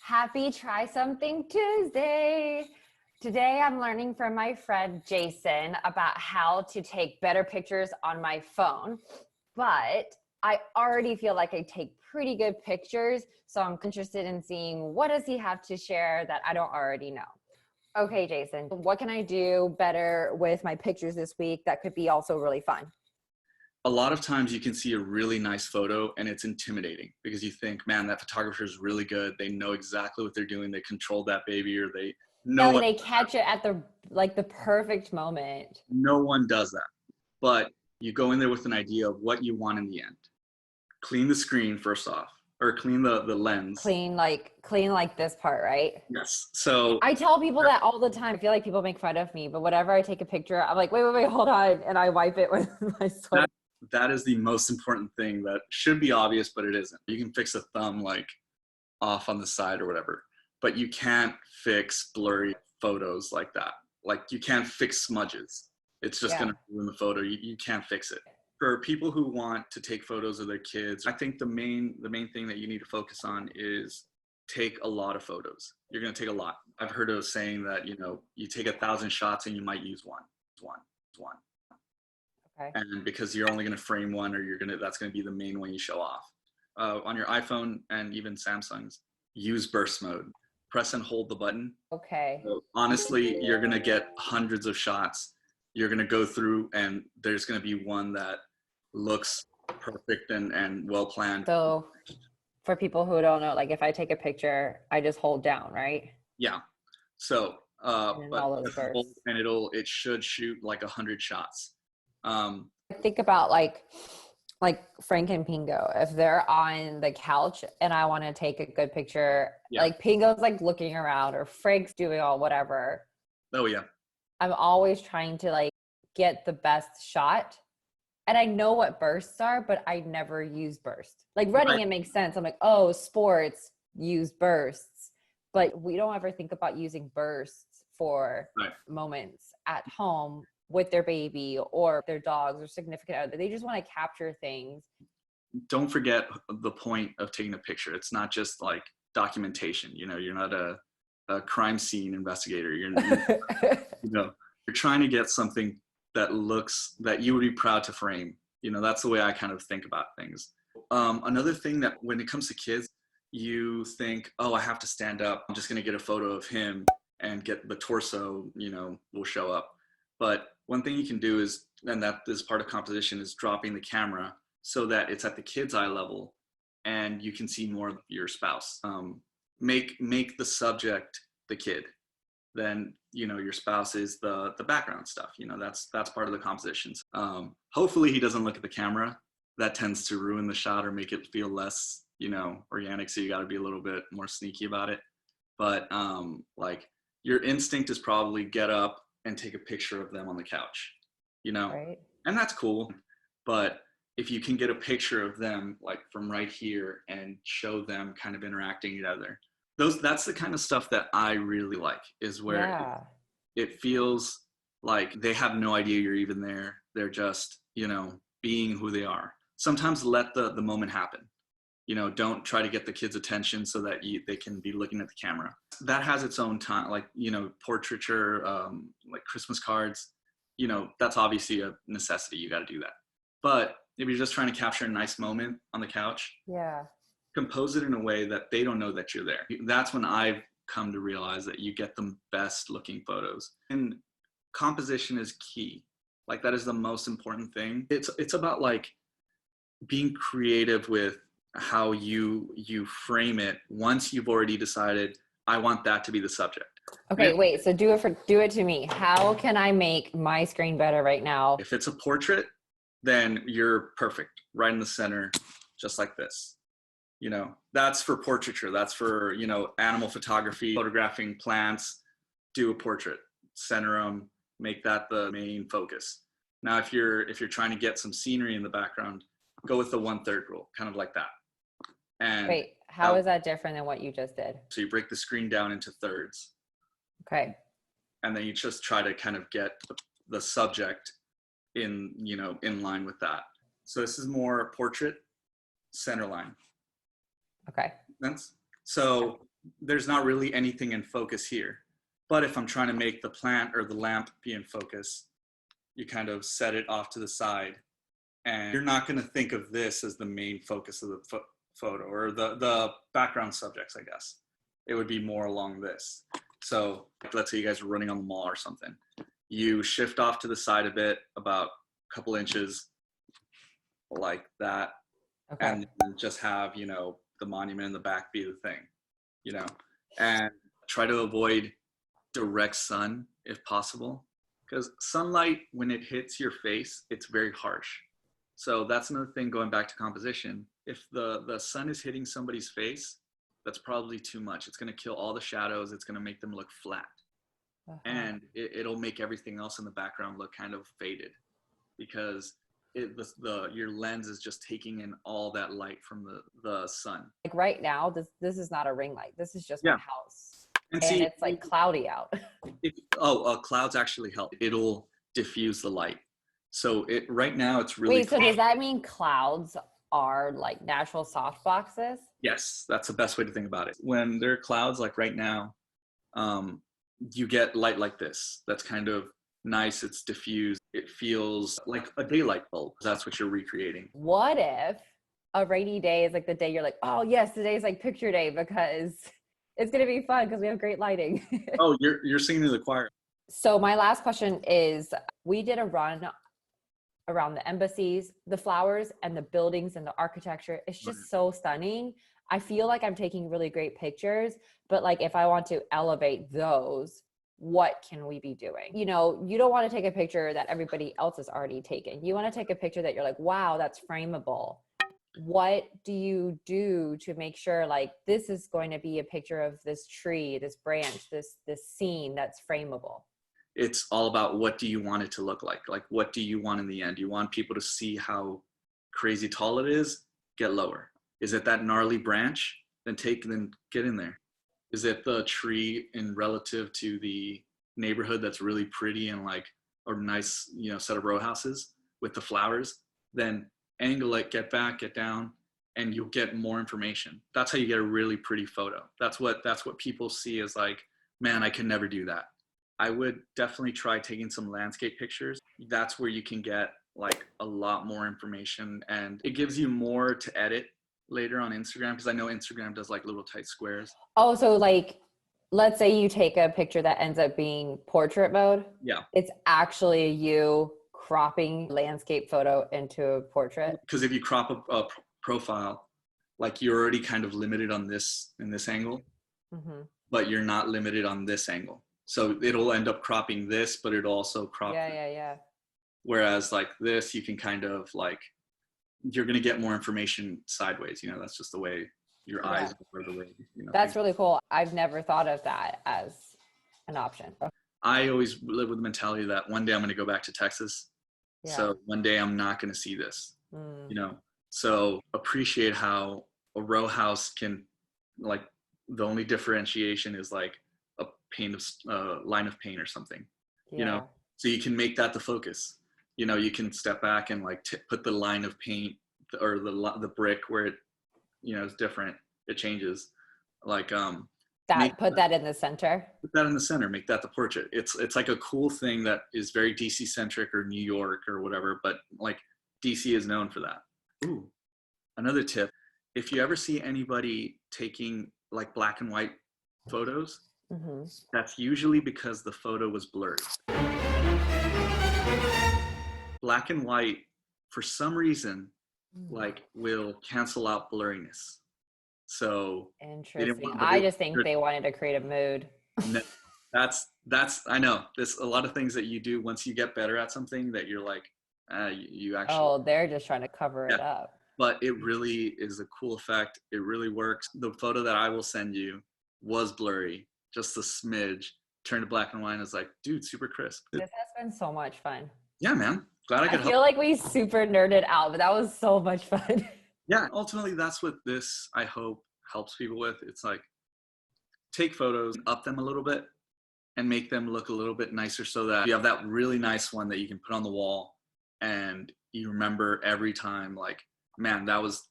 Happy Try Something Tuesday. Today I'm learning from my friend Jason about how to take better pictures on my phone, but I already feel like I take pretty good pictures, so I'm interested in seeing what does he have to share that I don't already know. Okay, Jason, what can I do better with my pictures this week that could be also really fun? A lot of times you can see a really nice photo and it's intimidating because you think, man, that photographer is really good. They know exactly what they're doing. They controlled that baby, or they know No, what. they catch it at the perfect moment. No one does that. But you go in there with an idea of what you want in the end. Clean the screen first off, or clean the lens. Clean like this part, right? Yes. So I tell people that all the time. I feel like people make fun of me, but whenever I take a picture, I'm like, wait, hold on. And I wipe it with my sweater. that is the most important thing that should be obvious, but it isn't. You can fix a thumb like off on the side or whatever, but you can't fix blurry photos like that. Like you can't fix smudges. It's just Yeah. going to ruin the photo. You can't fix it. For people who want to take photos of their kids, I think the main thing that you need to focus on is take a lot of photos. You're going to take a lot. I've heard of saying that, you take 1,000 shots and you might use one. Okay. And because you're only going to frame one, or that's going to be the main one you show off. On your iPhone and even Samsung's, use burst mode. Press and hold the button. Okay. So honestly, you're going to get hundreds of shots. You're going to go through and there's going to be one that looks perfect and well planned. So for people who don't know, like if I take a picture, I just hold down, right? Yeah. So, And then but all those bursts. and it should shoot like 100 shots. Think about like Frank and Pingo. If they're on the couch and I want to take a good picture, Yeah. like Pingo's like looking around or Frank's doing all whatever. Oh yeah. I'm always trying to like get the best shot. And I know what bursts are, but I never use bursts. Like running, it makes sense. I'm like, oh, sports use bursts, but we don't ever think about using bursts for moments at home with their baby or their dogs or significant other. They just want to capture things. Don't forget the point of taking a picture. It's not just like documentation. You're not a crime scene investigator. You're trying to get something that you would be proud to frame. That's the way I kind of think about things. Another thing that when it comes to kids, you think, oh, I have to stand up. I'm just going to get a photo of him and get the torso, will show up. But one thing you can do is, and that is part of composition, is dropping the camera so that it's at the kid's eye level and you can see more of your spouse. Make the subject the kid. Then your spouse is the background stuff. That's part of the compositions. Hopefully he doesn't look at the camera. That tends to ruin the shot or make it feel less organic, so you got to be a little bit more sneaky about it. But like your instinct is probably get up and take a picture of them on the couch, Right. And that's cool. But if you can get a picture of them like from right here and show them kind of interacting together, that's the kind of stuff that I really like, is where it feels like they have no idea you're even there. They're just, being who they are. Sometimes let the moment happen. Don't try to get the kids' attention so that they can be looking at the camera. That has its own time, like, portraiture, like Christmas cards, that's obviously a necessity. You got to do that. But if you're just trying to capture a nice moment on the couch, compose it in a way that they don't know that you're there. That's when I've come to realize that you get the best looking photos. And composition is key. Like that is the most important thing. It's about like being creative with how you frame it once you've already decided, I want that to be the subject. Okay, wait, so do it to me. How can I make my screen better right now? If it's a portrait, then you're perfect, right in the center, just like this. That's for portraiture. That's for, animal photography, photographing plants. Do a portrait, center them, make that the main focus. Now, if you're trying to get some scenery in the background, go with the 1/3 rule, kind of like that. And wait, how is that different than what you just did? So you break the screen down into thirds. Okay. And then you just try to kind of get the subject in line with that. So this is more portrait, center line. Okay. Sense? So there's not really anything in focus here. But if I'm trying to make the plant or the lamp be in focus, you kind of set it off to the side, and you're not going to think of this as the main focus of the photo, or the background subjects, I guess. It would be more along this. So let's say you guys are running on the mall or something. You shift off to the side a bit, about a couple inches, like that. Okay. And just have, you know, the monument in the back be the thing, you know, and try to avoid direct sun if possible, because sunlight, when it hits your face, it's very harsh. So that's another thing, going back to composition. If the sun is hitting somebody's face, that's probably too much. It's going to kill all the shadows. It's going to make them look flat. And it'll make everything else in the background look kind of faded, because your lens is just taking in all that light from the sun. Like right now, this is not a ring light. This is just my house. And see, it's like cloudy out. Clouds actually help. It'll diffuse the light. So right now it's really. Wait, so does that mean clouds are like natural soft boxes? Yes, that's the best way to think about it. When there are clouds, like right now, you get light like this. That's kind of nice. It's diffused. It feels like a daylight bulb. That's what you're recreating. What if a rainy day is like the day you're like, oh yes, today's like picture day because it's going to be fun because we have great lighting. Oh, you're singing to the choir. So my last question is, we did a run around the embassies, the flowers and the buildings and the architecture. It's just so stunning. I feel like I'm taking really great pictures, but like if I want to elevate those, what can we be doing? You know, you don't want to take a picture that everybody else has already taken. You want to take a picture that you're like, wow, that's frameable. What do you do to make sure like this is going to be a picture of this tree, this branch, this scene that's frameable? It's all about, what do you want it to look like? Like, what do you want in the end? You want people to see how crazy tall it is? Get lower. Is it that gnarly branch? Then get in there. Is it the tree in relative to the neighborhood that's really pretty and like a nice, you know, set of row houses with the flowers? Then angle it, get back, get down, and you'll get more information. That's how you get a really pretty photo. That's what people see as like, man, I can never do that. I would definitely try taking some landscape pictures. That's where you can get like a lot more information, and it gives you more to edit later on Instagram, because I know Instagram does like little tight squares. Oh, so like, let's say you take a picture that ends up being portrait mode. Yeah. It's actually you cropping landscape photo into a portrait. Because if you crop a profile, like you're already kind of limited on this in this angle, but you're not limited on this angle. So it'll end up cropping this, but it'll also crop. Yeah. Whereas like this, you can kind of like, you're going to get more information sideways. You know, that's just the way your eyes are, the way, you know. That's really cool. I've never thought of that as an option. I always live with the mentality that one day I'm going to go back to Texas. Yeah. So one day I'm not going to see this, you know. So appreciate how a row house can, like, the only differentiation is like a line of paint or something, you know. So you can make that the focus. You know, you can step back and like put the line of paint or the brick where it, you know, is different. It changes. Like put that in the center. Put that in the center. Make that the portrait. It's like a cool thing that is very DC centric or New York or whatever. But like DC is known for that. Ooh, another tip: if you ever see anybody taking like black and white photos, that's usually because the photo was blurry. Black and white, for some reason, like will cancel out blurriness. So interesting. I just think they wanted to create a mood. No, that's I know. There's a lot of things that you do once you get better at something that you're like, you actually. Oh, they're just trying to cover it up. But it really is a cool effect. It really works. The photo that I will send you was blurry, just a smidge. Turned to black and white. And it's like, dude, super crisp. This has been so much fun. Yeah, man. Glad I could help. I feel like we super nerded out, but that was so much fun. Yeah, ultimately that's what this, I hope, helps people with. It's like, take photos, up them a little bit, and make them look a little bit nicer so that you have that really nice one that you can put on the wall and you remember every time, like, man, that was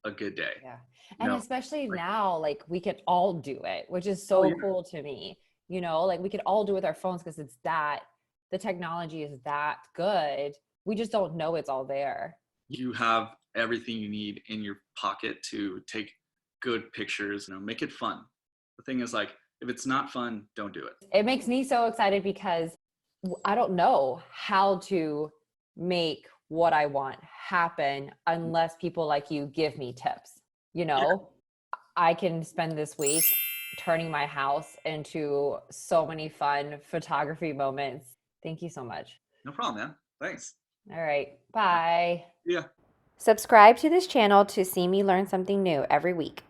a good day. Yeah. You And know, especially like, now, like we can all do it, which is oh so yeah, cool to me. Like we can all do it with our phones because the technology is that good. We just don't know it's all there. you have everything you need in your pocket to take good pictures. Make it fun. The thing is, like, if it's not fun, don't do it. It makes me so excited because I don't know how to make what I want happen unless people like you give me tips. Yeah, I can spend this week turning my house into so many fun photography moments. Thank you so much. no problem, man. Thanks. All right. Bye. Yeah. Subscribe to this channel to see me learn something new every week.